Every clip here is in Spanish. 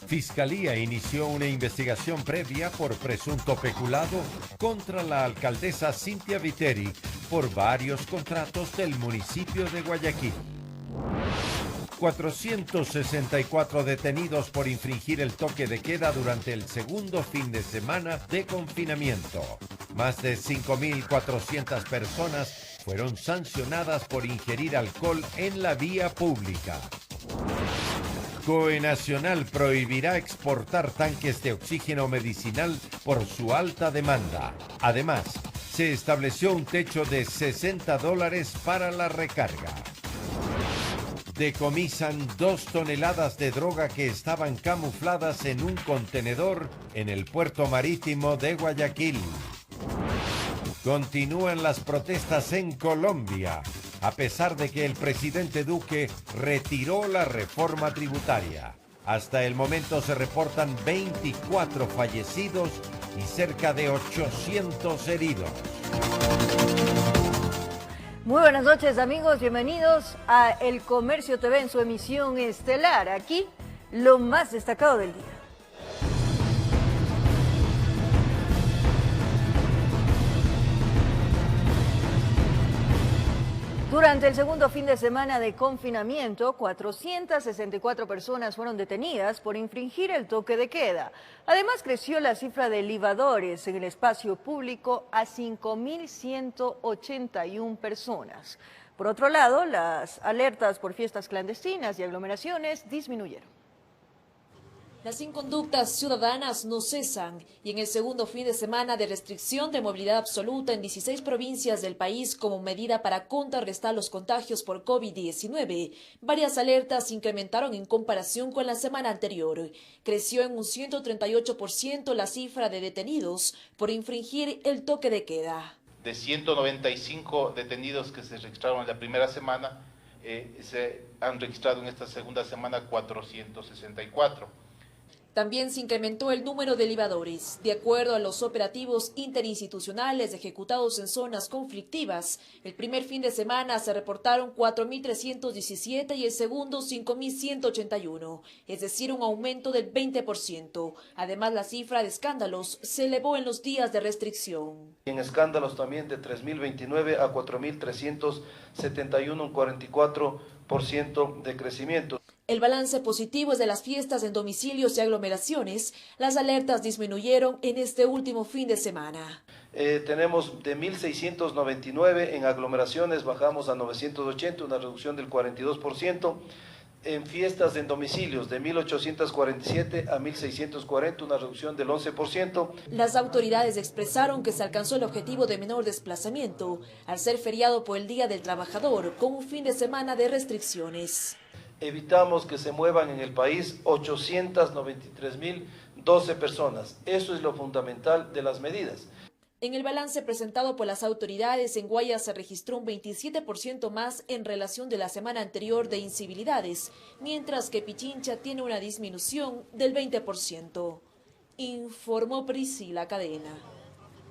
Fiscalía inició una investigación previa por presunto peculado contra la alcaldesa Cynthia Viteri por varios contratos del municipio de Guayaquil. 464 detenidos por infringir el toque de queda durante el segundo fin de semana de confinamiento. Más de 5.400 personas fueron sancionadas por ingerir alcohol en la vía pública. COE Nacional prohibirá exportar tanques de oxígeno medicinal por su alta demanda. Además, se estableció un techo de $60 para la recarga. Decomisan 2 toneladas de droga que estaban camufladas en un contenedor en el puerto marítimo de Guayaquil. Continúan las protestas en Colombia, a pesar de que el presidente Duque retiró la reforma tributaria. Hasta el momento se reportan 24 fallecidos y cerca de 800 heridos. Muy buenas noches, amigos, bienvenidos a El Comercio TV en su emisión estelar. Aquí, lo más destacado del día. Durante el segundo fin de semana de confinamiento, 464 personas fueron detenidas por infringir el toque de queda. Además, creció la cifra de libadores en el espacio público a 5.181 personas. Por otro lado, las alertas por fiestas clandestinas y aglomeraciones disminuyeron. Las inconductas ciudadanas no cesan y en el segundo fin de semana de restricción de movilidad absoluta en 16 provincias del país como medida para contrarrestar los contagios por COVID-19, varias alertas se incrementaron en comparación con la semana anterior. Creció en un 138% la cifra de detenidos por infringir el toque de queda. De 195 detenidos que se registraron en la primera semana, se han registrado en esta segunda semana 464. También se incrementó el número de libadores. De acuerdo a los operativos interinstitucionales ejecutados en zonas conflictivas, el primer fin de semana se reportaron 4.317 y el segundo 5.181, es decir, un aumento del 20%. Además, la cifra de escándalos se elevó en los días de restricción. En escándalos también de 3.029 a 4.371, un 44% de crecimiento. El balance positivo es de las fiestas en domicilios y aglomeraciones. Las alertas disminuyeron en este último fin de semana. Tenemos de 1.699 en aglomeraciones, bajamos a 980, una reducción del 42%. En fiestas en domicilios, de 1.847 a 1.640, una reducción del 11%. Las autoridades expresaron que se alcanzó el objetivo de menor desplazamiento al ser feriado por el Día del Trabajador, con un fin de semana de restricciones. Evitamos que se muevan en el país 893.012 personas. Eso es lo fundamental de las medidas. En el balance presentado por las autoridades, en Guayas se registró un 27% más en relación de la semana anterior de incivilidades, mientras que Pichincha tiene una disminución del 20%. Informó Priscila Cadena.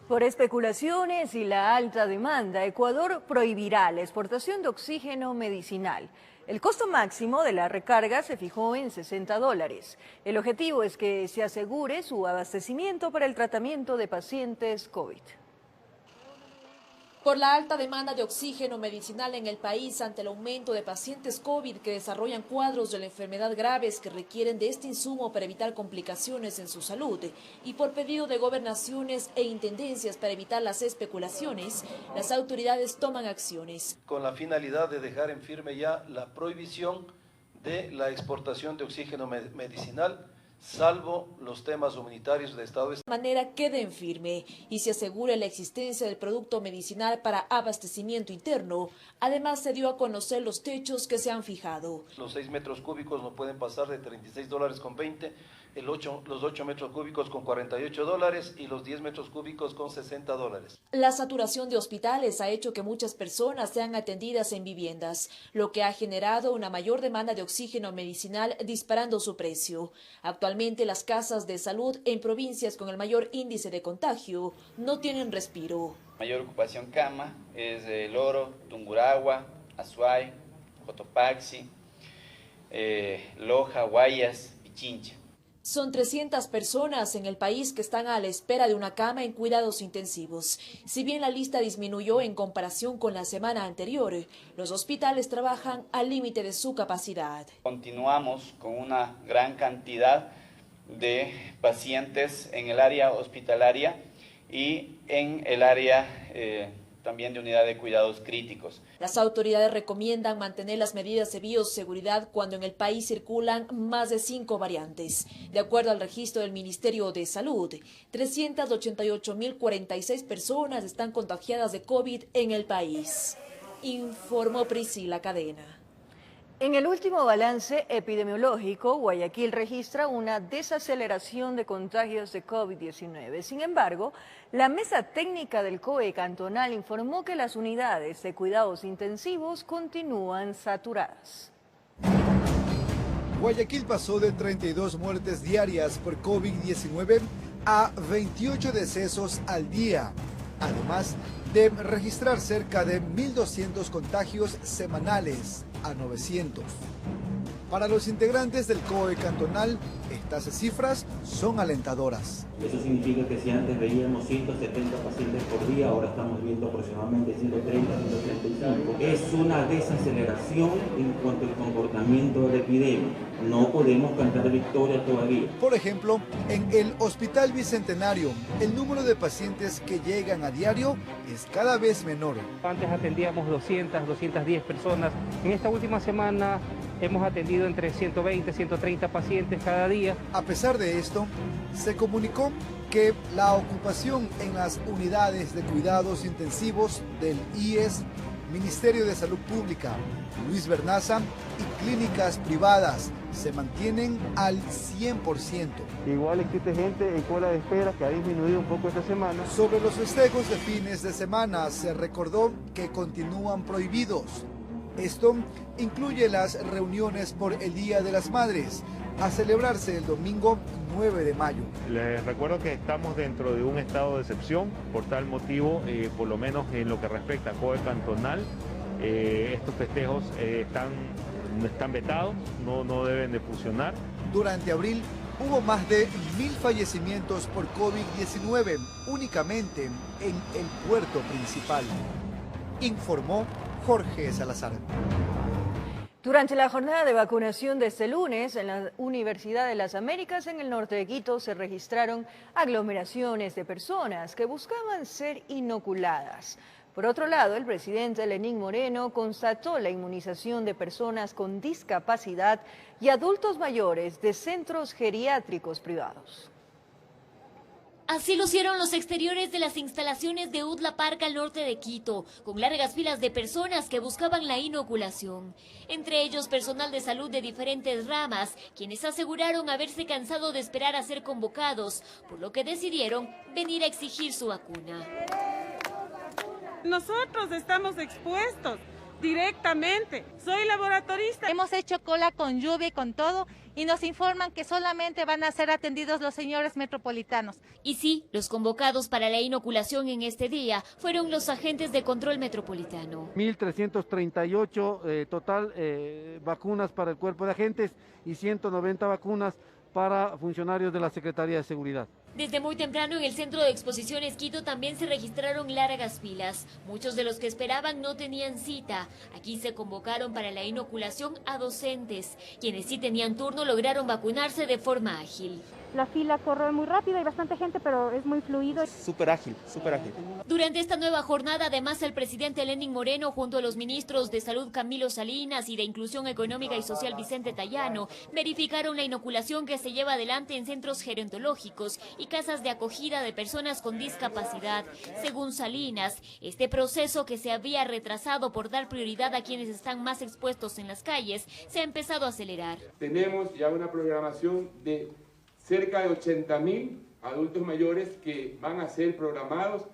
Por especulaciones y la alta demanda, Ecuador prohibirá la exportación de oxígeno medicinal. El costo máximo de la recarga se fijó en $60. El objetivo es que se asegure su abastecimiento para el tratamiento de pacientes COVID. Por la alta demanda de oxígeno medicinal en el país ante el aumento de pacientes COVID que desarrollan cuadros de la enfermedad graves que requieren de este insumo para evitar complicaciones en su salud y por pedido de gobernaciones e intendencias para evitar las especulaciones, las autoridades toman acciones. Con la finalidad de dejar en firme ya la prohibición de la exportación de oxígeno medicinal, salvo los temas humanitarios de Estado. De manera quede en firme y se asegure la existencia del producto medicinal para abastecimiento interno. Además, se dio a conocer los techos que se han fijado. Los 6 metros cúbicos no pueden pasar de $36,20, los 8 metros cúbicos con $48 y los 10 metros cúbicos con $60. La saturación de hospitales ha hecho que muchas personas sean atendidas en viviendas, lo que ha generado una mayor demanda de oxígeno medicinal, disparando su precio. Actualmente las casas de salud en provincias con el mayor índice de contagio no tienen respiro. Mayor ocupación cama es Loro, Tungurahua, Azuay, Cotopaxi, Loja, Guayas, Pichincha. Son 300 personas en el país que están a la espera de una cama en cuidados intensivos. Si bien la lista disminuyó en comparación con la semana anterior, los hospitales trabajan al límite de su capacidad. Continuamos con una gran cantidad de pacientes en el área hospitalaria y en el área también de unidad de cuidados críticos. Las autoridades recomiendan mantener las medidas de bioseguridad cuando en el país circulan más de 5 variantes. De acuerdo al registro del Ministerio de Salud, 388.046 personas están contagiadas de COVID en el país, informó Priscila Cadena. En el último balance epidemiológico, Guayaquil registra una desaceleración de contagios de COVID-19. Sin embargo, la mesa técnica del COE cantonal informó que las unidades de cuidados intensivos continúan saturadas. Guayaquil pasó de 32 muertes diarias por COVID-19 a 28 decesos al día, además de registrar cerca de 1.200 contagios semanales a 900. Para los integrantes del COE cantonal, estas cifras son alentadoras. Eso significa que si antes veíamos 170 pacientes por día, ahora estamos viendo aproximadamente 130, 135. Es una desaceleración en cuanto al comportamiento de la epidemia. No podemos cantar victoria todavía. Por ejemplo, en el Hospital Bicentenario, el número de pacientes que llegan a diario es cada vez menor. Antes atendíamos 200, 210 personas. En esta última semana hemos atendido entre 120, 130 pacientes cada día. A pesar de esto, se comunicó que la ocupación en las unidades de cuidados intensivos del IES, Ministerio de Salud Pública, Luis Bernaza y clínicas privadas se mantienen al 100%. Igual existe gente en cola de espera que ha disminuido un poco esta semana. Sobre los festejos de fines de semana se recordó que continúan prohibidos. Esto incluye las reuniones por el Día de las Madres, a celebrarse el domingo 9 de mayo. Les recuerdo que estamos dentro de un estado de excepción, por tal motivo, por lo menos en lo que respecta a COE cantonal, estos festejos están vetados, no deben de funcionar. Durante abril hubo más de 1.000 fallecimientos por COVID-19 únicamente en el puerto principal, informó Jorge Salazar. Durante la jornada de vacunación de este lunes, en la Universidad de las Américas, en el norte de Quito, se registraron aglomeraciones de personas que buscaban ser inoculadas. Por otro lado, el presidente Lenín Moreno constató la inmunización de personas con discapacidad y adultos mayores de centros geriátricos privados. Así lucieron los exteriores de las instalaciones de UDLA Park al norte de Quito, con largas filas de personas que buscaban la inoculación. Entre ellos, personal de salud de diferentes ramas, quienes aseguraron haberse cansado de esperar a ser convocados, por lo que decidieron venir a exigir su vacuna. Nosotros estamos expuestos directamente. Soy laboratorista. Hemos hecho cola con lluvia y con todo y nos informan que solamente van a ser atendidos los señores metropolitanos. Y sí, los convocados para la inoculación en este día fueron los agentes de control metropolitano. 1.338 total vacunas para el cuerpo de agentes y 190 vacunas para funcionarios de la Secretaría de Seguridad. Desde muy temprano en el Centro de Exposiciones Quito también se registraron largas filas. Muchos de los que esperaban no tenían cita. Aquí se convocaron para la inoculación a docentes. Quienes sí tenían turno lograron vacunarse de forma ágil. La fila corre muy rápido, hay bastante gente, pero es muy fluido. Súper ágil, súper ágil. Durante esta nueva jornada, además, el presidente Lenín Moreno, junto a los ministros de Salud Camilo Salinas y de Inclusión Económica y Social Vicente Tayano, verificaron la inoculación que se lleva adelante en centros gerontológicos y casas de acogida de personas con discapacidad. Según Salinas, este proceso que se había retrasado por dar prioridad a quienes están más expuestos en las calles, se ha empezado a acelerar. Tenemos ya una programación de cerca de 80.000 adultos mayores que van a ser programados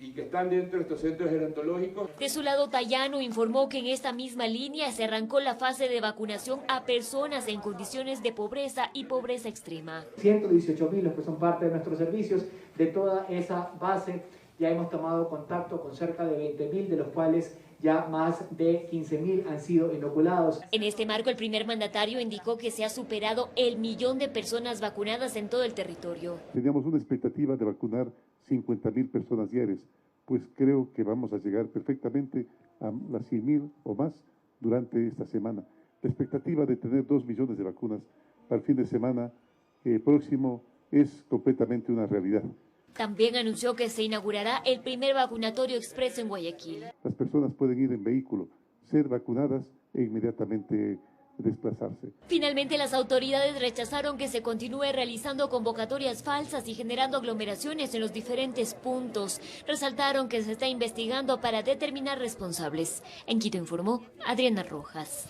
y que están dentro de estos centros gerontológicos. De su lado, Tayano informó que en esta misma línea se arrancó la fase de vacunación a personas en condiciones de pobreza y pobreza extrema. 118.000 los que son parte de nuestros servicios. De toda esa base ya hemos tomado contacto con cerca de 20.000, de los cuales ya más de 15.000 han sido inoculados. En este marco, el primer mandatario indicó que se ha superado el 1.000.000 de personas vacunadas en todo el territorio. Teníamos una expectativa de vacunar 50.000 personas diarias, pues creo que vamos a llegar perfectamente a las 100.000 o más durante esta semana. La expectativa de tener 2 millones de vacunas para el fin de semana próximo es completamente una realidad. También anunció que se inaugurará el primer vacunatorio expreso en Guayaquil. Las personas pueden ir en vehículo, ser vacunadas e inmediatamente desplazarse. Finalmente, las autoridades rechazaron que se continúe realizando convocatorias falsas y generando aglomeraciones en los diferentes puntos. Resaltaron que se está investigando para determinar responsables. En Quito informó Adriana Rojas.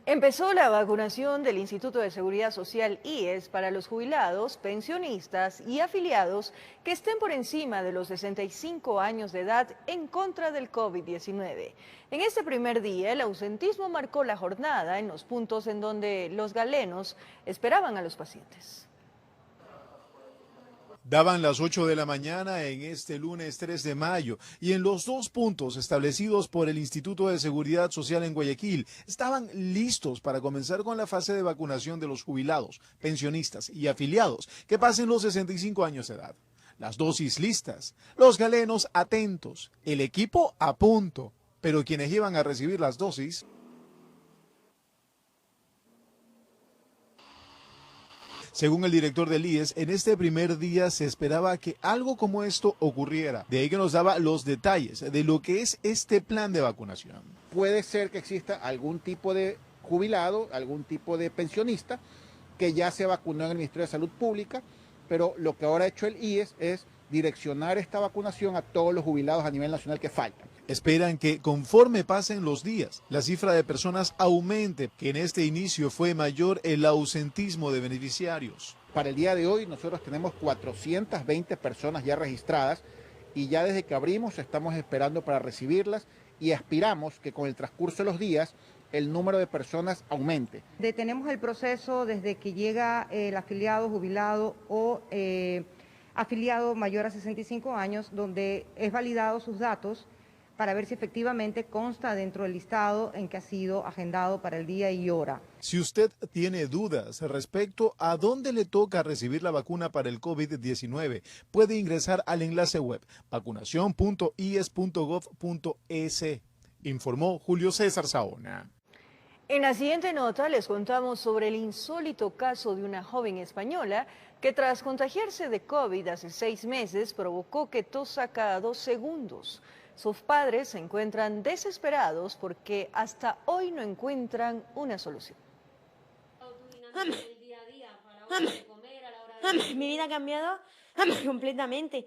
Empezó la vacunación del Instituto de Seguridad Social IES para los jubilados, pensionistas y afiliados que estén por encima de los 65 años de edad en contra del COVID-19. En este primer día, el ausentismo marcó la jornada en los puntos en donde los galenos esperaban a los pacientes. Daban las 8 de la mañana en este lunes 3 de mayo y en los 2 puntos establecidos por el Instituto de Seguridad Social en Guayaquil estaban listos para comenzar con la fase de vacunación de los jubilados, pensionistas y afiliados que pasen los 65 años de edad. Las dosis listas, los galenos atentos, el equipo a punto, pero quienes iban a recibir las dosis... Según el director del IES, en este primer día se esperaba que algo como esto ocurriera. De ahí que nos daba los detalles de lo que es este plan de vacunación. Puede ser que exista algún tipo de jubilado, algún tipo de pensionista que ya se vacunó en el Ministerio de Salud Pública, pero lo que ahora ha hecho el IES es direccionar esta vacunación a todos los jubilados a nivel nacional que faltan. Esperan que conforme pasen los días, la cifra de personas aumente, que en este inicio fue mayor el ausentismo de beneficiarios. Para el día de hoy nosotros tenemos 420 personas ya registradas y ya desde que abrimos estamos esperando para recibirlas y aspiramos que con el transcurso de los días el número de personas aumente. Detenemos el proceso desde que llega el afiliado, jubilado o afiliado mayor a 65 años, donde es validado sus datos para ver si efectivamente consta dentro del listado en que ha sido agendado para el día y hora. Si usted tiene dudas respecto a dónde le toca recibir la vacuna para el COVID-19, puede ingresar al enlace web vacunacion.ies.gov.es, informó Julio César Saona. En la siguiente nota les contamos sobre el insólito caso de una joven española que tras contagiarse de COVID hace 6 meses provocó que tosa cada 2 segundos. Sus padres se encuentran desesperados porque hasta hoy no encuentran una solución. Mi vida ha cambiado completamente.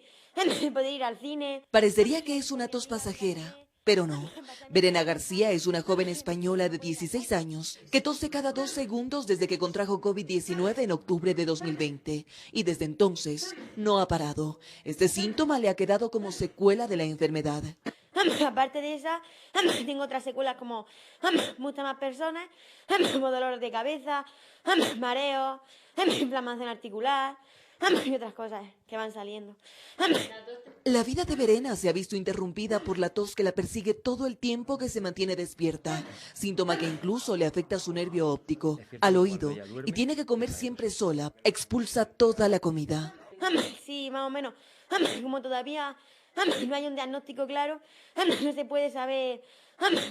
Poder ir al cine. Parecería que es una tos pasajera, pero no. Verena García es una joven española de 16 años que tose cada 2 segundos desde que contrajo COVID-19 en octubre de 2020 y desde entonces no ha parado. Este síntoma le ha quedado como secuela de la enfermedad. Aparte de esa, tengo otras secuelas como muchas más personas, como dolor de cabeza, mareo, inflamación articular y otras cosas que van saliendo. La vida de Verena se ha visto interrumpida por la tos que la persigue todo el tiempo que se mantiene despierta, síntoma que incluso le afecta a su nervio óptico, al oído, y tiene que comer siempre sola, expulsa toda la comida. Sí, más o menos, como todavía no hay un diagnóstico claro, no se puede saber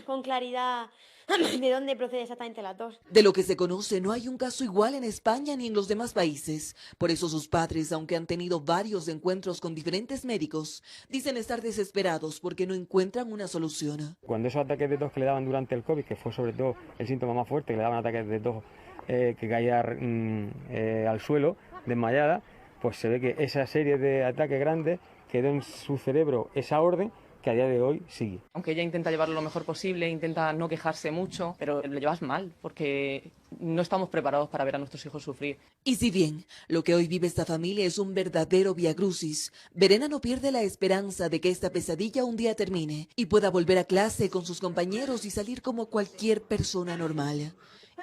con claridad de dónde procede exactamente la tos. De lo que se conoce, no hay un caso igual en España ni en los demás países. Por eso sus padres, aunque han tenido varios encuentros con diferentes médicos, dicen estar desesperados porque no encuentran una solución. Cuando esos ataques de tos que le daban durante el COVID, que fue sobre todo el síntoma más fuerte, que le daban ataques de tos que caía al suelo, desmayada, pues se ve que esa serie de ataques grandes quedó en su cerebro esa orden que a día de hoy sigue. Aunque ella intenta llevarlo lo mejor posible, intenta no quejarse mucho, pero lo llevas mal porque no estamos preparados para ver a nuestros hijos sufrir. Y si bien lo que hoy vive esta familia es un verdadero viacrucis, Verena no pierde la esperanza de que esta pesadilla un día termine y pueda volver a clase con sus compañeros y salir como cualquier persona normal.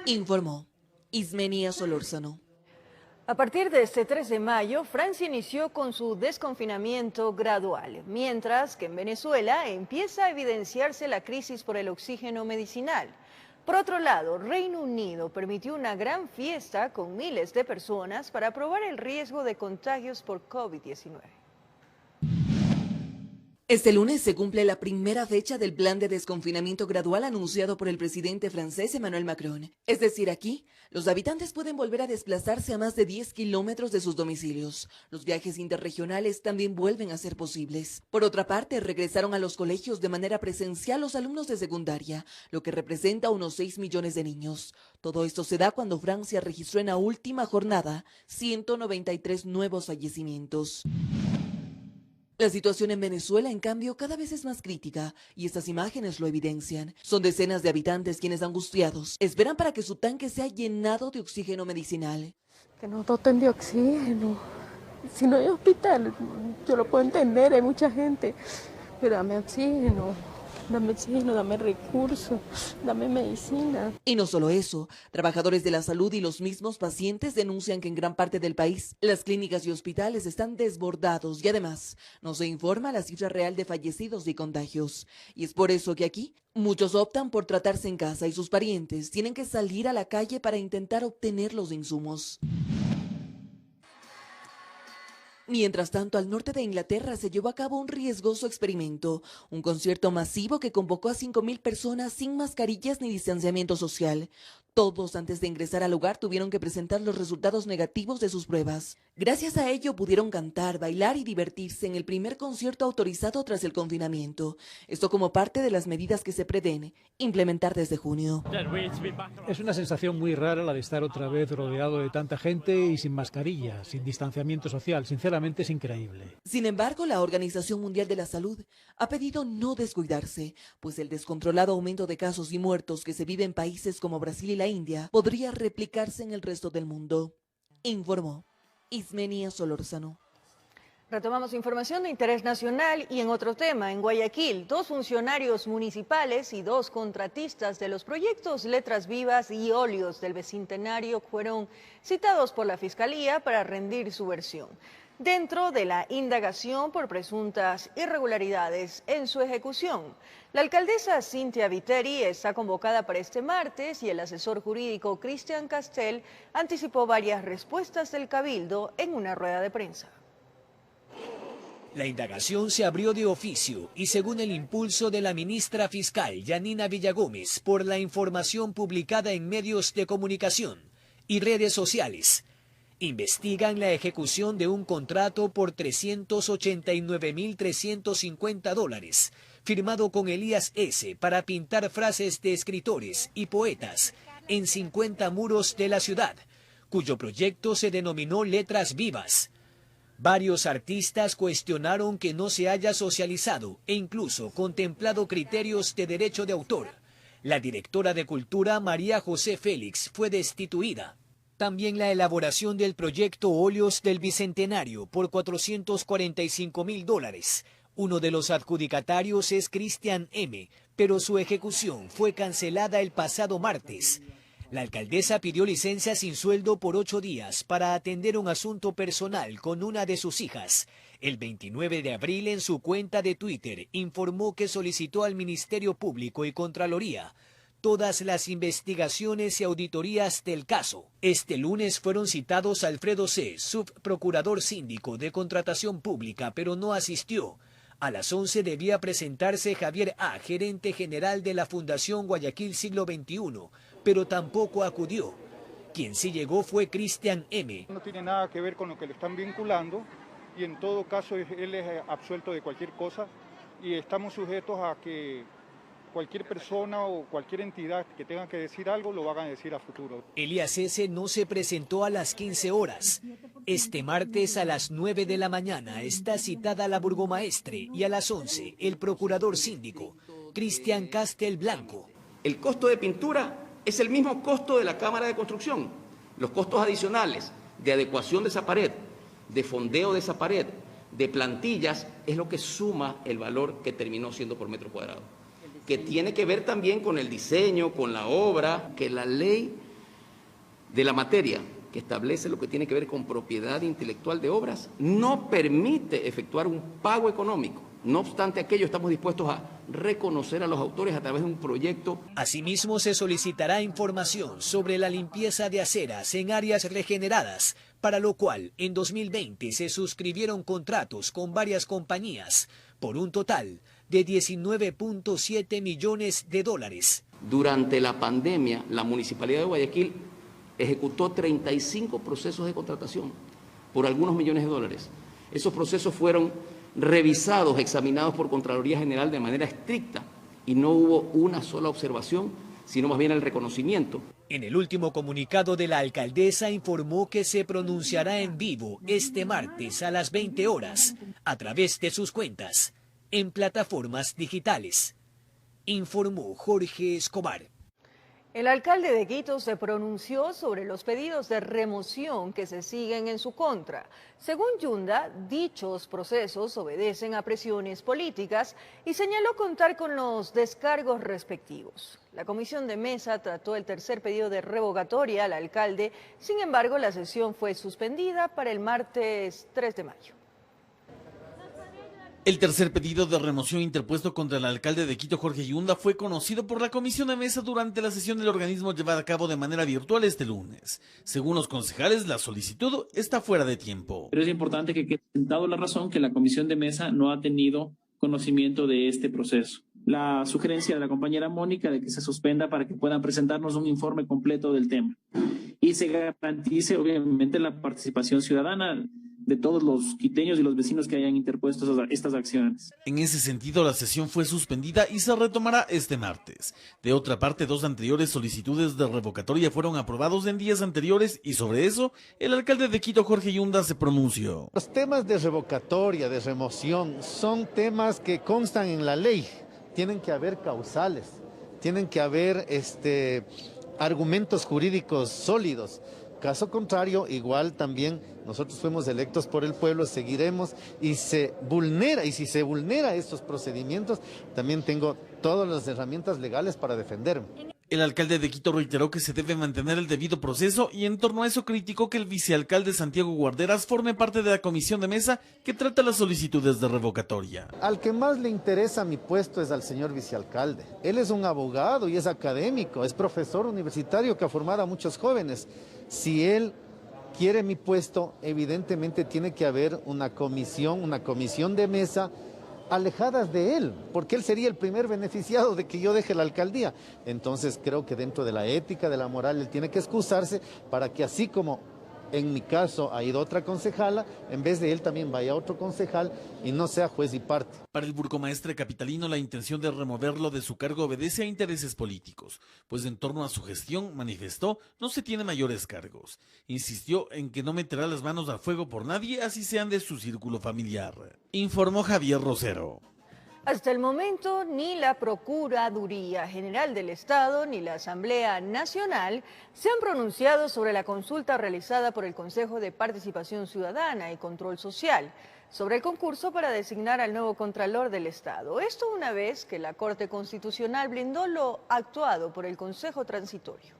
Informó Ismenia Solórzano. A partir de este 3 de mayo, Francia inició con su desconfinamiento gradual, mientras que en Venezuela empieza a evidenciarse la crisis por el oxígeno medicinal. Por otro lado, Reino Unido permitió una gran fiesta con miles de personas para probar el riesgo de contagios por COVID-19. Este lunes se cumple la primera fecha del plan de desconfinamiento gradual anunciado por el presidente francés Emmanuel Macron. Es decir, aquí, los habitantes pueden volver a desplazarse a más de 10 kilómetros de sus domicilios. Los viajes interregionales también vuelven a ser posibles. Por otra parte, regresaron a los colegios de manera presencial los alumnos de secundaria, lo que representa unos 6 millones de niños. Todo esto se da cuando Francia registró en la última jornada 193 nuevos fallecimientos. La situación en Venezuela, en cambio, cada vez es más crítica y estas imágenes lo evidencian. Son decenas de habitantes quienes, angustiados, esperan para que su tanque sea llenado de oxígeno medicinal. Que nos doten de oxígeno. Si no hay hospital, yo lo puedo entender, hay mucha gente, pero dame oxígeno. Dame oxígeno, dame recursos, dame medicina. Y no solo eso, trabajadores de la salud y los mismos pacientes denuncian que en gran parte del país las clínicas y hospitales están desbordados y además no se informa la cifra real de fallecidos y contagios. Y es por eso que aquí muchos optan por tratarse en casa y sus parientes tienen que salir a la calle para intentar obtener los insumos. Mientras tanto, al norte de Inglaterra se llevó a cabo un riesgoso experimento, un concierto masivo que convocó a 5.000 personas sin mascarillas ni distanciamiento social. Todos antes de ingresar al lugar tuvieron que presentar los resultados negativos de sus pruebas. Gracias a ello pudieron cantar, bailar y divertirse en el primer concierto autorizado tras el confinamiento. Esto como parte de las medidas que se prevén implementar desde junio. Es una sensación muy rara la de estar otra vez rodeado de tanta gente y sin mascarilla, sin distanciamiento social. Sinceramente es increíble. Sin embargo, la Organización Mundial de la Salud ha pedido no descuidarse, pues el descontrolado aumento de casos y muertos que se vive en países como Brasil y la India podría replicarse en el resto del mundo, informó Ismenia Solórzano. Retomamos información de interés nacional y en otro tema, en Guayaquil, 2 funcionarios municipales y 2 contratistas de los proyectos Letras Vivas y Óleos del Bicentenario fueron citados por la Fiscalía para rendir su versión, dentro de la indagación por presuntas irregularidades en su ejecución. La alcaldesa Cintia Viteri está convocada para este martes y el asesor jurídico Cristian Castel anticipó varias respuestas del Cabildo en una rueda de prensa. La indagación se abrió de oficio y según el impulso de la ministra fiscal Yanina Villagómez por la información publicada en medios de comunicación y redes sociales, investigan la ejecución de un contrato por $389.350 firmado con Elías S. para pintar frases de escritores y poetas en 50 muros de la ciudad, cuyo proyecto se denominó Letras Vivas. Varios artistas cuestionaron que no se haya socializado e incluso contemplado criterios de derecho de autor. La directora de Cultura, María José Félix, fue destituida. También la elaboración del proyecto Óleos del Bicentenario por $445.000. Uno de los adjudicatarios es Cristian M., pero su ejecución fue cancelada el pasado martes. La alcaldesa pidió licencia sin sueldo por 8 días para atender un asunto personal con una de sus hijas. El 29 de abril en su cuenta de Twitter informó que solicitó al Ministerio Público y Contraloría todas las investigaciones y auditorías del caso. Este lunes fueron citados Alfredo C., subprocurador síndico de Contratación Pública, pero no asistió. A las 11 debía presentarse Javier A., gerente general de la Fundación Guayaquil Siglo XXI, pero tampoco acudió. Quien sí llegó fue Cristian M. No tiene nada que ver con lo que le están vinculando y en todo caso él es absuelto de cualquier cosa y estamos sujetos a que cualquier persona o cualquier entidad que tenga que decir algo lo van a decir a futuro. Elías S. no se presentó a las 15 horas. Este martes a las 9 de la mañana está citada la burgomaestre y a las 11 el procurador síndico, Cristian Castel Blanco. El costo de pintura es el mismo costo de la Cámara de Construcción. Los costos adicionales de adecuación de esa pared, de fondeo de esa pared, de plantillas, es lo que suma el valor que terminó siendo por metro cuadrado, que tiene que ver también con el diseño, con la obra, que la ley de la materia que establece lo que tiene que ver con propiedad intelectual de obras, no permite efectuar un pago económico. No obstante aquello, estamos dispuestos a reconocer a los autores a través de un proyecto. Asimismo, se solicitará información sobre la limpieza de aceras en áreas regeneradas, para lo cual en 2020 se suscribieron contratos con varias compañías por un total de $19.7 millones. Durante la pandemia, la Municipalidad de Guayaquil ejecutó 35 procesos de contratación por algunos millones de dólares. Esos procesos fueron revisados, examinados por Contraloría General de manera estricta y no hubo una sola observación, sino más bien el reconocimiento. En el último comunicado de la alcaldesa informó que se pronunciará en vivo este martes a las 20 horas a través de sus cuentas en plataformas digitales. Informó Jorge Escobar. El alcalde de Quito se pronunció sobre los pedidos de remoción que se siguen en su contra. Según Yunda, dichos procesos obedecen a presiones políticas y señaló contar con los descargos respectivos. La comisión de mesa trató el tercer pedido de revocatoria al alcalde, sin embargo, la sesión fue suspendida para el martes 3 de mayo. El tercer pedido de remoción interpuesto contra el alcalde de Quito, Jorge Yunda, fue conocido por la comisión de mesa durante la sesión del organismo llevada a cabo de manera virtual este lunes. Según los concejales, la solicitud está fuera de tiempo. Pero es importante que quede sentado la razón que la comisión de mesa no ha tenido conocimiento de este proceso. La sugerencia de la compañera Mónica de que se suspenda para que puedan presentarnos un informe completo del tema y se garantice obviamente la participación ciudadana de todos los quiteños y los vecinos que hayan interpuesto estas acciones. En ese sentido, la sesión fue suspendida y se retomará este martes. De otra parte, 2 anteriores solicitudes de revocatoria fueron aprobados en días anteriores y sobre eso, el alcalde de Quito, Jorge Yunda, se pronunció. Los temas de revocatoria, de remoción, son temas que constan en la ley. Tienen que haber causales, tienen que haber argumentos jurídicos sólidos. Caso contrario, igual también nosotros fuimos electos por el pueblo, seguiremos y si se vulnera estos procedimientos, también tengo todas las herramientas legales para defenderme. El alcalde de Quito reiteró que se debe mantener el debido proceso y en torno a eso criticó que el vicealcalde Santiago Guarderas forme parte de la comisión de mesa que trata las solicitudes de revocatoria. Al que más le interesa mi puesto es al señor vicealcalde. Él es un abogado y es académico, es profesor universitario que ha formado a muchos jóvenes. Si él quiere mi puesto, evidentemente tiene que haber una comisión de mesa alejadas de él, porque él sería el primer beneficiado de que yo deje la alcaldía. Entonces creo que dentro de la ética, de la moral, él tiene que excusarse para que así como en mi caso ha ido otra concejala, en vez de él también vaya otro concejal y no sea juez y parte. Para el burgomaestre capitalino, la intención de removerlo de su cargo obedece a intereses políticos, pues en torno a su gestión, manifestó, no se tiene mayores cargos. Insistió en que no meterá las manos al fuego por nadie, así sean de su círculo familiar. Informó Javier Rosero. Hasta el momento, ni la Procuraduría General del Estado ni la Asamblea Nacional se han pronunciado sobre la consulta realizada por el Consejo de Participación Ciudadana y Control Social sobre el concurso para designar al nuevo Contralor del Estado. Esto una vez que la Corte Constitucional blindó lo actuado por el Consejo Transitorio.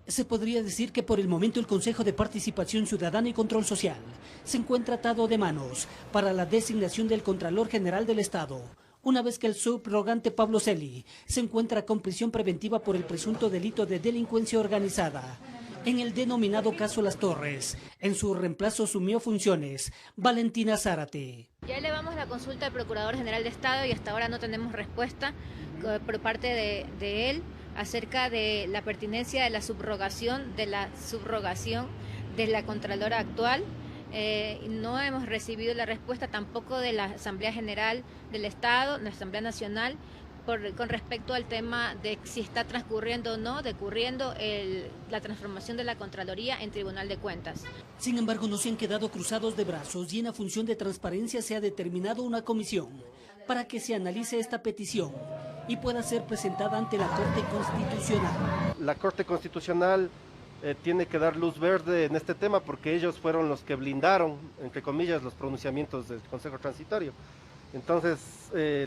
Se podría decir que por el momento el Consejo de Participación Ciudadana y Control Social se encuentra atado de manos para la designación del Contralor General del Estado, una vez que el subrogante Pablo Celi se encuentra con prisión preventiva por el presunto delito de delincuencia organizada. En el denominado caso Las Torres, en su reemplazo asumió funciones Valentina Zárate. Ya elevamos la consulta al Procurador General de Estado y hasta ahora no tenemos respuesta por parte de él acerca de la pertinencia de la subrogación de la Contralora actual. No hemos recibido la respuesta tampoco de la Asamblea General del Estado, la Asamblea Nacional, con respecto al tema de si está transcurriendo o no, la transformación de la Contraloría en Tribunal de Cuentas. Sin embargo, no se han quedado cruzados de brazos y en la función de transparencia se ha determinado una comisión para que se analice esta petición y pueda ser presentada ante la Corte Constitucional. La Corte Constitucional tiene que dar luz verde en este tema porque ellos fueron los que blindaron, entre comillas, los pronunciamientos del Consejo Transitorio. Entonces,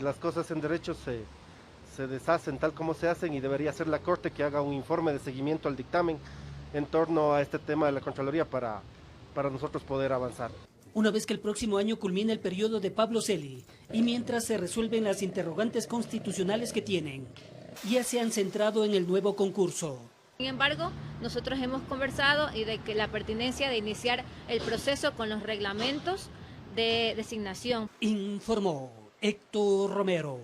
las cosas en derecho se deshacen tal como se hacen y debería ser la Corte que haga un informe de seguimiento al dictamen en torno a este tema de la Contraloría para nosotros poder avanzar. Una vez que el próximo año culmine el periodo de Pablo Celi y mientras se resuelven las interrogantes constitucionales que tienen, ya se han centrado en el nuevo concurso. Sin embargo, nosotros hemos conversado y de que la pertinencia de iniciar el proceso con los reglamentos de designación. Informó Héctor Romero.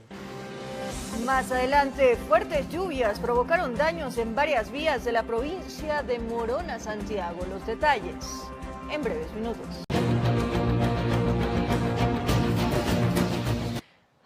Más adelante, fuertes lluvias provocaron daños en varias vías de la provincia de Morona, Santiago. Los detalles en breves minutos.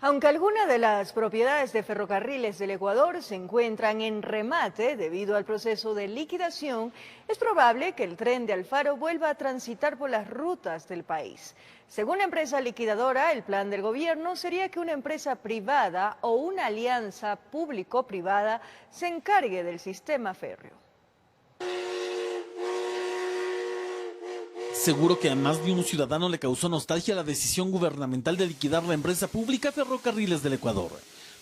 Aunque algunas de las propiedades de Ferrocarriles del Ecuador se encuentran en remate debido al proceso de liquidación, es probable que el tren de Alfaro vuelva a transitar por las rutas del país. Según la empresa liquidadora, el plan del gobierno sería que una empresa privada o una alianza público-privada se encargue del sistema férreo. Seguro que a más de un ciudadano le causó nostalgia la decisión gubernamental de liquidar la empresa pública Ferrocarriles del Ecuador.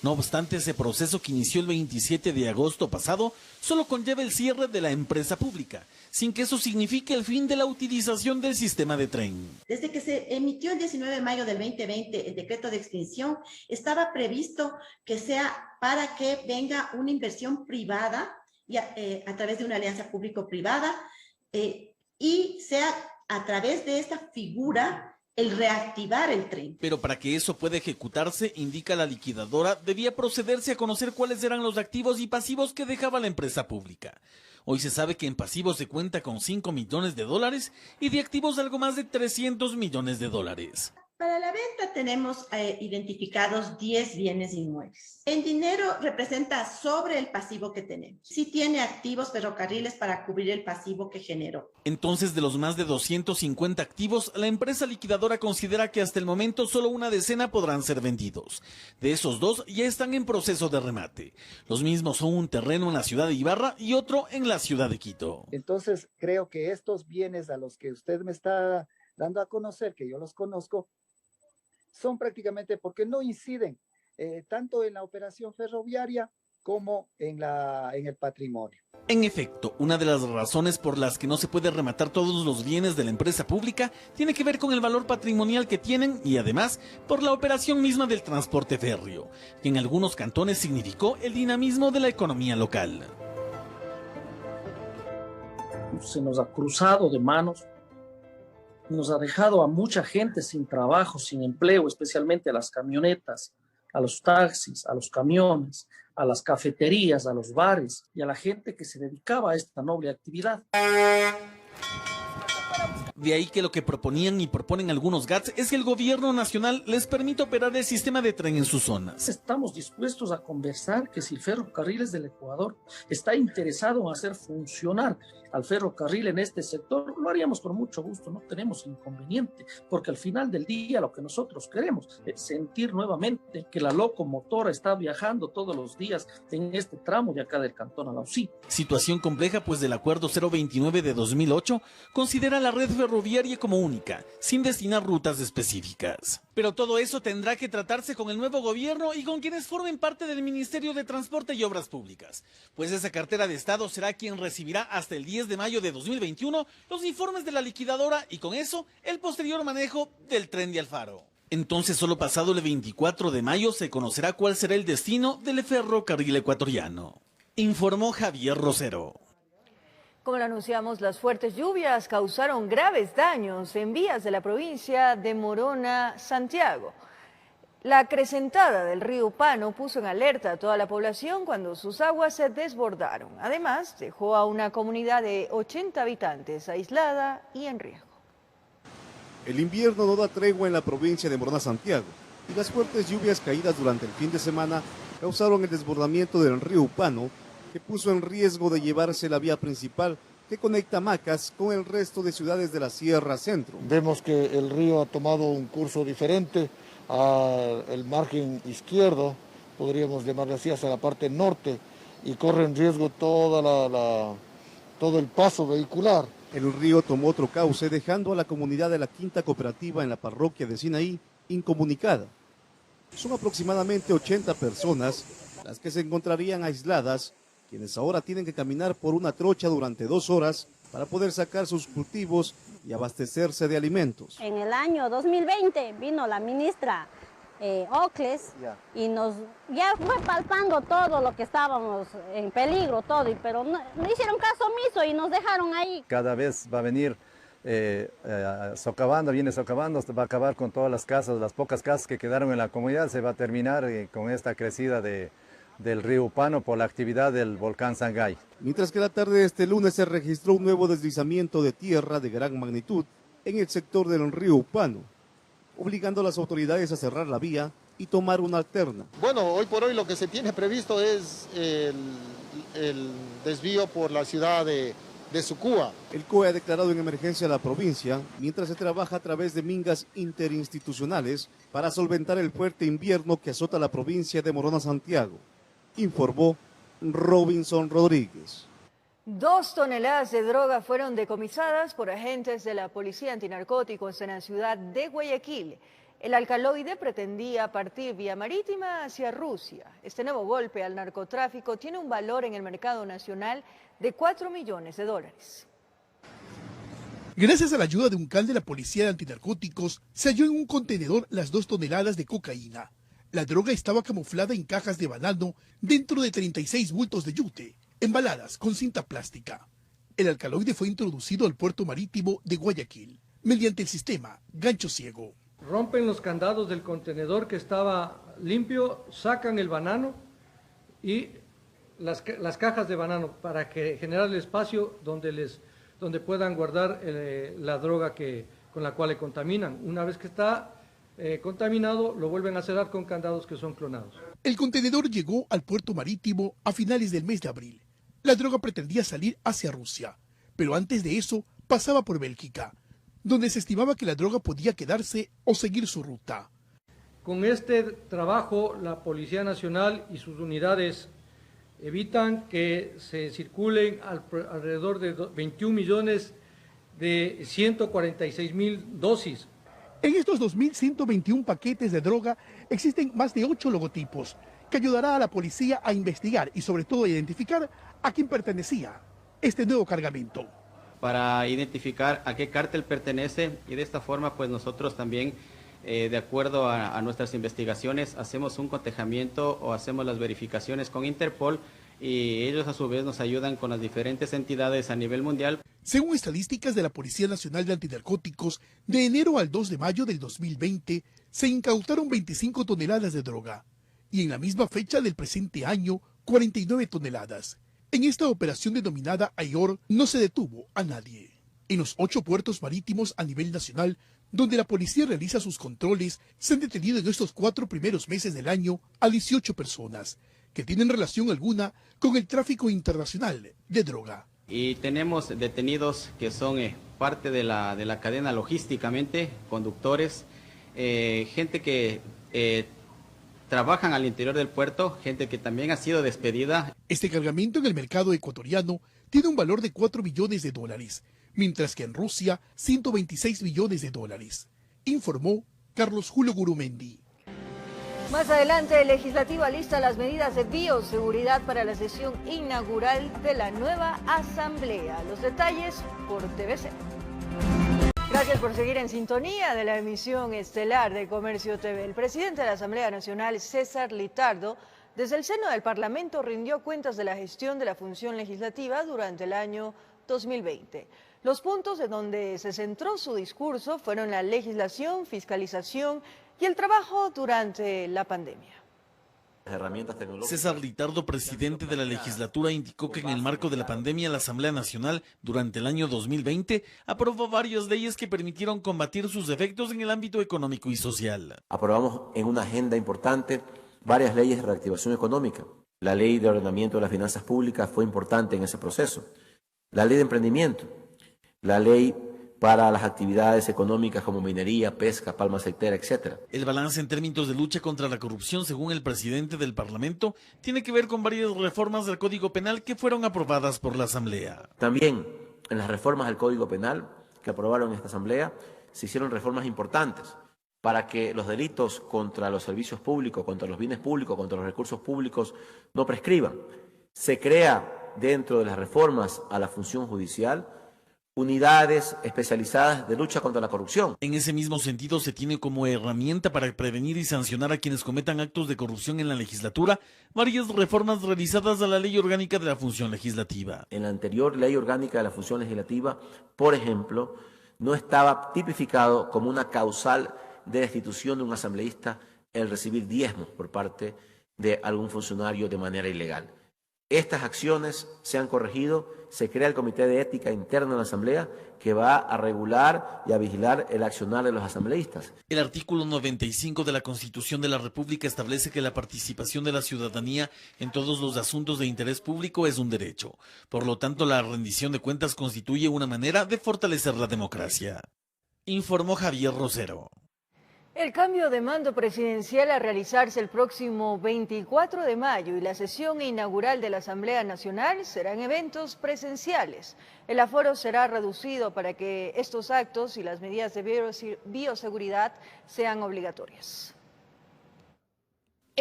No obstante, ese proceso que inició el 27 de agosto pasado solo conlleva el cierre de la empresa pública, sin que eso signifique el fin de la utilización del sistema de tren. Desde que se emitió el 19 de mayo del 2020 el decreto de extinción, estaba previsto que sea para que venga una inversión privada a través de una alianza público-privada y sea a través de esta figura el reactivar el tren. Pero para que eso pueda ejecutarse, indica la liquidadora, debía procederse a conocer cuáles eran los activos y pasivos que dejaba la empresa pública. Hoy se sabe que en pasivos se cuenta con $5 millones y de activos algo más de $300 millones. Para la venta tenemos identificados 10 bienes inmuebles. En dinero representa sobre el pasivo que tenemos. Sí tiene activos Ferrocarriles para cubrir el pasivo que generó. Entonces, de los más de 250 activos, la empresa liquidadora considera que hasta el momento solo una decena podrán ser vendidos. De esos 2 ya están en proceso de remate. Los mismos son un terreno en la ciudad de Ibarra y otro en la ciudad de Quito. Entonces, creo que estos bienes a los que usted me está dando a conocer, que yo los conozco, son prácticamente porque no inciden tanto en la operación ferroviaria como en el patrimonio. En efecto, una de las razones por las que no se puede rematar todos los bienes de la empresa pública tiene que ver con el valor patrimonial que tienen y además por la operación misma del transporte férreo, que en algunos cantones significó el dinamismo de la economía local. Se nos ha cruzado de manos. Nos ha dejado a mucha gente sin trabajo, sin empleo, especialmente a las camionetas, a los taxis, a los camiones, a las cafeterías, a los bares y a la gente que se dedicaba a esta noble actividad. De ahí que lo que proponían y proponen algunos GATS es que el gobierno nacional les permita operar el sistema de tren en sus zonas. Estamos dispuestos a conversar que si Ferrocarriles del Ecuador está interesado en hacer funcionar al ferrocarril en este sector, lo haríamos con mucho gusto, no tenemos inconveniente, porque al final del día lo que nosotros queremos es sentir nuevamente que la locomotora está viajando todos los días en este tramo de acá del cantón Alausí. Situación compleja, pues del acuerdo 029 de 2008 considera la red ferroviaria como única, sin destinar rutas específicas. Pero todo eso tendrá que tratarse con el nuevo gobierno y con quienes formen parte del Ministerio de Transporte y Obras Públicas, pues esa cartera de Estado será quien recibirá hasta el 10 de mayo de 2021 los informes de la liquidadora y con eso el posterior manejo del tren de Alfaro. Entonces, solo pasado el 24 de mayo se conocerá cuál será el destino del ferrocarril ecuatoriano, informó Javier Rosero. Como lo anunciamos, las fuertes lluvias causaron graves daños en vías de la provincia de Morona, Santiago. La acrecentada del río Pano puso en alerta a toda la población cuando sus aguas se desbordaron. Además, dejó a una comunidad de 80 habitantes aislada y en riesgo. El invierno no da tregua en la provincia de Morona, Santiago, y las fuertes lluvias caídas durante el fin de semana causaron el desbordamiento del río Pano, que puso en riesgo de llevarse la vía principal que conecta Macas con el resto de ciudades de la Sierra Centro. Vemos que el río ha tomado un curso diferente al margen izquierdo, podríamos llamarle así, hacia la parte norte, y corre en riesgo todo el paso vehicular. El río tomó otro cauce, dejando a la comunidad de la Quinta Cooperativa en la parroquia de Sinaí incomunicada. Son aproximadamente 80 personas las que se encontrarían aisladas quienes ahora tienen que caminar por una trocha durante 2 horas para poder sacar sus cultivos y abastecerse de alimentos. En el año 2020 vino la ministra Ocles y ya fue palpando todo lo que estábamos en peligro, todo, pero no hicieron caso omiso y nos dejaron ahí. Cada vez va a venir socavando, viene socavando, va a acabar con todas las casas, las pocas casas que quedaron en la comunidad, se va a terminar con esta crecida del río Upano por la actividad del volcán Sangay. Mientras que la tarde de este lunes se registró un nuevo deslizamiento de tierra de gran magnitud en el sector del río Upano, obligando a las autoridades a cerrar la vía y tomar una alterna. Bueno, hoy por hoy lo que se tiene previsto es el desvío por la ciudad de Sucúa. El COE ha declarado en emergencia a la provincia, mientras se trabaja a través de mingas interinstitucionales para solventar el fuerte invierno que azota la provincia de Morona Santiago, informó Robinson Rodríguez. 2 toneladas de droga fueron decomisadas por agentes de la Policía Antinarcóticos en la ciudad de Guayaquil. El alcaloide pretendía partir vía marítima hacia Rusia. Este nuevo golpe al narcotráfico tiene un valor en el mercado nacional de $4 millones. Gracias a la ayuda de un can de la Policía de Antinarcóticos, se halló en un contenedor las 2 toneladas de cocaína. La droga estaba camuflada en cajas de banano dentro de 36 bultos de yute, embaladas con cinta plástica. El alcaloide fue introducido al puerto marítimo de Guayaquil mediante el sistema gancho ciego. Rompen los candados del contenedor que estaba limpio, sacan el banano y las cajas de banano para generar el espacio donde puedan guardar la droga con la cual le contaminan. Una vez que está contaminado, lo vuelven a cerrar con candados que son clonados. El contenedor llegó al puerto marítimo a finales del mes de abril. La droga pretendía salir hacia Rusia, pero antes de eso pasaba por Bélgica, donde se estimaba que la droga podía quedarse o seguir su ruta. Con este trabajo, la Policía Nacional y sus unidades evitan que se circulen alrededor de 21 millones de 146.000 dosis. En estos 2.121 paquetes de droga existen más de 8 logotipos, que ayudará a la policía a investigar y sobre todo a identificar a quién pertenecía este nuevo cargamento. Para identificar a qué cártel pertenece y de esta forma pues nosotros también de acuerdo a nuestras investigaciones hacemos un cotejamiento o hacemos las verificaciones con Interpol y ellos a su vez nos ayudan con las diferentes entidades a nivel mundial. Según estadísticas de la Policía Nacional de Antinarcóticos, de enero al 2 de mayo del 2020 se incautaron 25 toneladas de droga y en la misma fecha del presente año 49 toneladas. En esta operación denominada AIOR no se detuvo a nadie. En los 8 puertos marítimos a nivel nacional, donde la policía realiza sus controles, se han detenido en estos 4 primeros meses del año a 18 personas que tienen relación alguna con el tráfico internacional de droga. Y tenemos detenidos que son parte de la cadena logísticamente, conductores, gente que trabajan al interior del puerto, gente que también ha sido despedida. Este cargamento en el mercado ecuatoriano tiene un valor de $4 millones, mientras que en Rusia 126 millones de dólares, informó Carlos Julio Gurumendi. Más adelante, el legislativo alista las medidas de bioseguridad para la sesión inaugural de la nueva asamblea. Los detalles por TVC. Gracias por seguir en sintonía de la emisión estelar de Comercio TV. El presidente de la Asamblea Nacional, César Litardo, desde el seno del Parlamento rindió cuentas de la gestión de la función legislativa durante el año 2020. Los puntos en donde se centró su discurso fueron la legislación, fiscalización y el trabajo durante la pandemia. César Litardo, presidente de la legislatura, indicó que en el marco de la pandemia la Asamblea Nacional durante el año 2020 aprobó varias leyes que permitieron combatir sus efectos en el ámbito económico y social. Aprobamos en una agenda importante varias leyes de reactivación económica. La ley de ordenamiento de las finanzas públicas fue importante en ese proceso. La ley de emprendimiento, la ley para las actividades económicas como minería, pesca, palma aceitera, etc. El balance en términos de lucha contra la corrupción, según el presidente del Parlamento, tiene que ver con varias reformas del Código Penal que fueron aprobadas por la Asamblea. También en las reformas del Código Penal que aprobaron en esta Asamblea se hicieron reformas importantes para que los delitos contra los servicios públicos, contra los bienes públicos, contra los recursos públicos no prescriban. Se crea dentro de las reformas a la función judicial unidades especializadas de lucha contra la corrupción. En ese mismo sentido, se tiene como herramienta para prevenir y sancionar a quienes cometan actos de corrupción en la legislatura varias reformas realizadas a la Ley Orgánica de la Función Legislativa. En la anterior Ley Orgánica de la Función Legislativa, por ejemplo, no estaba tipificado como una causal de destitución de un asambleísta el recibir diezmos por parte de algún funcionario de manera ilegal. Estas acciones se han corregido, se crea el Comité de Ética Interna de la Asamblea que va a regular y a vigilar el accionar de los asambleístas. El artículo 95 de la Constitución de la República establece que la participación de la ciudadanía en todos los asuntos de interés público es un derecho. Por lo tanto, la rendición de cuentas constituye una manera de fortalecer la democracia. Informó Javier Rosero. El cambio de mando presidencial a realizarse el próximo 24 de mayo y la sesión inaugural de la Asamblea Nacional serán eventos presenciales. El aforo será reducido para que estos actos y las medidas de bioseguridad sean obligatorias.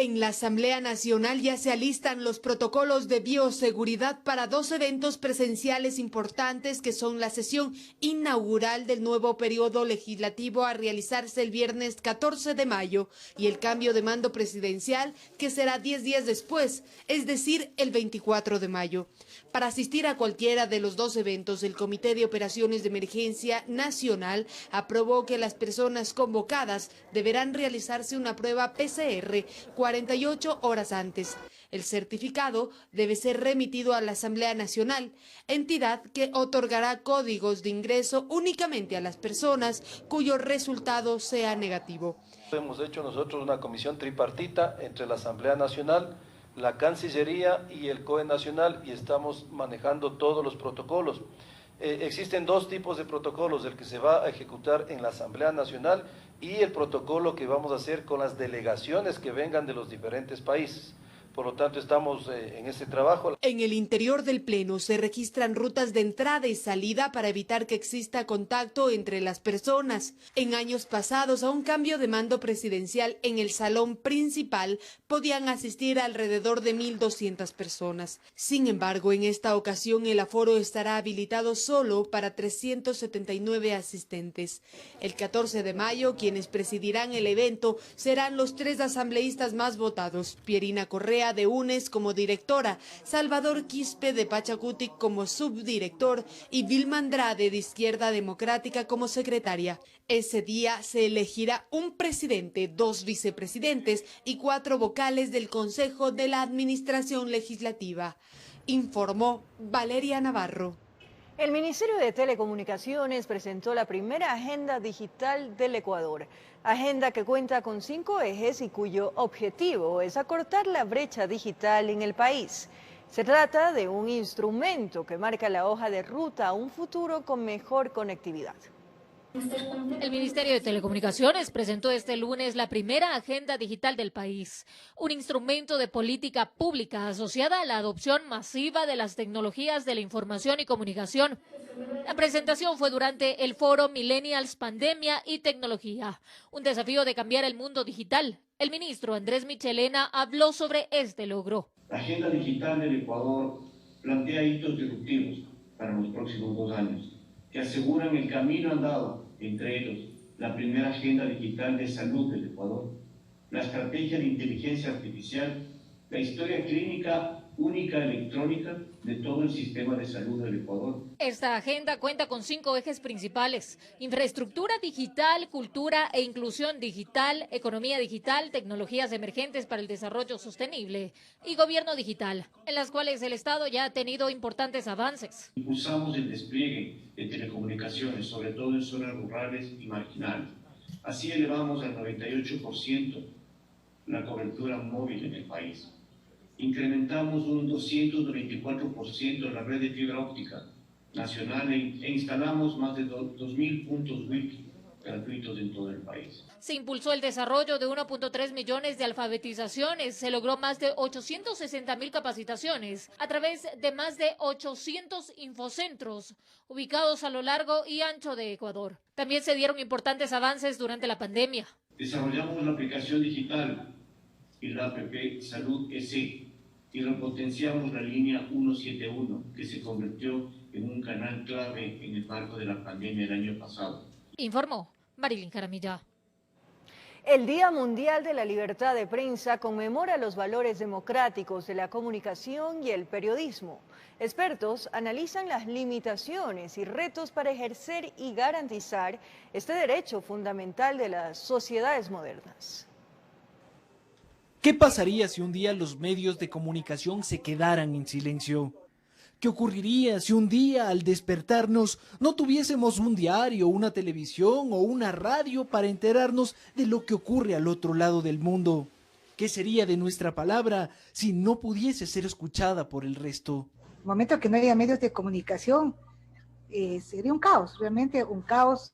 En la Asamblea Nacional ya se alistan los protocolos de bioseguridad para dos eventos presenciales importantes que son la sesión inaugural del nuevo periodo legislativo a realizarse el viernes 14 de mayo y el cambio de mando presidencial que será 10 días después, es decir, el 24 de mayo. Para asistir a cualquiera de los dos eventos, el Comité de Operaciones de Emergencia Nacional aprobó que las personas convocadas deberán realizarse una prueba PCR 48 horas antes. El certificado debe ser remitido a la Asamblea Nacional, entidad que otorgará códigos de ingreso únicamente a las personas cuyo resultado sea negativo. Hemos hecho nosotros una comisión tripartita entre la Asamblea Nacional, la Cancillería y el COE Nacional y estamos manejando todos los protocolos. Existen dos tipos de protocolos, el que se va a ejecutar en la Asamblea Nacional y el protocolo que vamos a hacer con las delegaciones que vengan de los diferentes países. Por lo tanto, estamos en este trabajo. En el interior del Pleno se registran rutas de entrada y salida para evitar que exista contacto entre las personas. En años pasados, a un cambio de mando presidencial en el salón principal, podían asistir alrededor de 1.200 personas. Sin embargo, en esta ocasión el aforo estará habilitado solo para 379 asistentes. El 14 de mayo, quienes presidirán el evento serán los 3 asambleístas más votados: Pierina Correa de UNES como directora, Salvador Quispe de Pachacutic como subdirector y Vilma Andrade de Izquierda Democrática como secretaria. Ese día se elegirá un presidente, 2 vicepresidentes y 4 vocales del Consejo de la Administración Legislativa, informó Valeria Navarro. El Ministerio de Telecomunicaciones presentó la primera agenda digital del Ecuador, agenda que cuenta con 5 ejes y cuyo objetivo es acortar la brecha digital en el país. Se trata de un instrumento que marca la hoja de ruta a un futuro con mejor conectividad. El Ministerio de Telecomunicaciones presentó este lunes la primera agenda digital del país, un instrumento de política pública asociada a la adopción masiva de las tecnologías de la información y comunicación. La presentación fue durante el foro Millennials, Pandemia y Tecnología, un desafío de cambiar el mundo digital. El ministro Andrés Michelena habló sobre este logro. La agenda digital del Ecuador plantea hitos disruptivos para los próximos 2 años, que aseguran el camino andado, entre ellos la primera agenda digital de salud del Ecuador, la estrategia de inteligencia artificial, la historia clínica única electrónica de todo el sistema de salud del Ecuador. Esta agenda cuenta con 5 ejes principales: infraestructura digital, cultura e inclusión digital, economía digital, tecnologías emergentes para el desarrollo sostenible y gobierno digital, en las cuales el Estado ya ha tenido importantes avances. Impulsamos el despliegue de telecomunicaciones, sobre todo en zonas rurales y marginales. Así elevamos al 98% la cobertura móvil en el país. Incrementamos un 294% la red de fibra óptica nacional e instalamos más de 2.000 puntos Wi-Fi gratuitos en todo el país. Se impulsó el desarrollo de 1.3 millones de alfabetizaciones, se logró más de 860.000 capacitaciones a través de más de 800 infocentros ubicados a lo largo y ancho de Ecuador. También se dieron importantes avances durante la pandemia. Desarrollamos la aplicación digital y la APP Salud EC, y repotenciamos la línea 171, que se convirtió en un canal clave en el marco de la pandemia el año pasado. Informó Marilyn Jaramillo. El Día Mundial de la Libertad de Prensa conmemora los valores democráticos de la comunicación y el periodismo. Expertos analizan las limitaciones y retos para ejercer y garantizar este derecho fundamental de las sociedades modernas. ¿Qué pasaría si un día los medios de comunicación se quedaran en silencio? ¿Qué ocurriría si un día al despertarnos no tuviésemos un diario, una televisión o una radio para enterarnos de lo que ocurre al otro lado del mundo? ¿Qué sería de nuestra palabra si no pudiese ser escuchada por el resto? En el momento que no haya medios de comunicación, sería un caos, realmente un caos.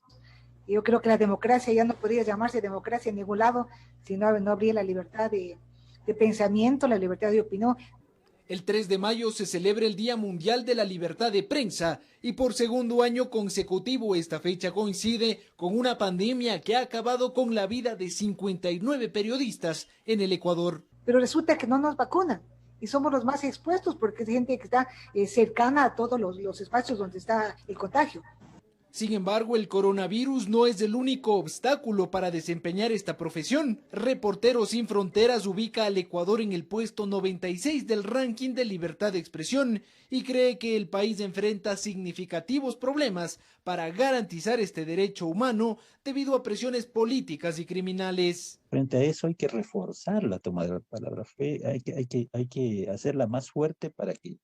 Yo creo que la democracia ya no podría llamarse democracia en ningún lado si no habría la libertad de pensamiento, la libertad de opinión. El 3 de mayo se celebra el Día Mundial de la Libertad de Prensa y por segundo año consecutivo esta fecha coincide con una pandemia que ha acabado con la vida de 59 periodistas en el Ecuador. Pero resulta que no nos vacunan y somos los más expuestos porque es gente que está cercana a todos los espacios donde está el contagio. Sin embargo, el coronavirus no es el único obstáculo para desempeñar esta profesión. Reporteros Sin Fronteras ubica al Ecuador en el puesto 96 del ranking de libertad de expresión y cree que el país enfrenta significativos problemas para garantizar este derecho humano debido a presiones políticas y criminales. Frente a eso hay que reforzar la toma de la palabra, hay que hacerla más fuerte para que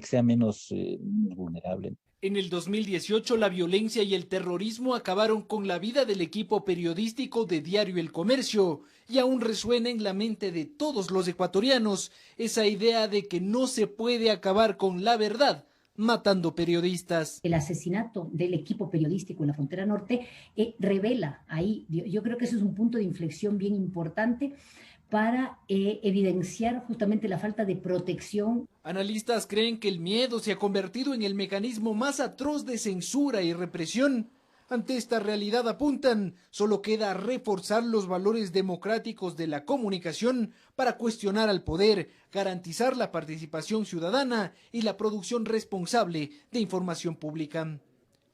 sea menos vulnerable. En el 2018, la violencia y el terrorismo acabaron con la vida del equipo periodístico de Diario El Comercio y aún resuena en la mente de todos los ecuatorianos esa idea de que no se puede acabar con la verdad matando periodistas. El asesinato del equipo periodístico en la frontera norte revela ahí, yo creo que ese es un punto de inflexión bien importante para evidenciar justamente la falta de protección. Analistas creen que el miedo se ha convertido en el mecanismo más atroz de censura y represión. Ante esta realidad apuntan, solo queda reforzar los valores democráticos de la comunicación para cuestionar al poder, garantizar la participación ciudadana y la producción responsable de información pública.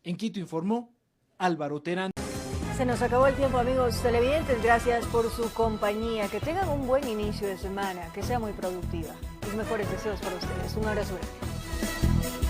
En Quito informó Álvaro Terán. Se nos acabó el tiempo, amigos televidentes. Gracias por su compañía. Que tengan un buen inicio de semana, que sea muy productiva. Mis mejores deseos para ustedes. Un abrazo grande.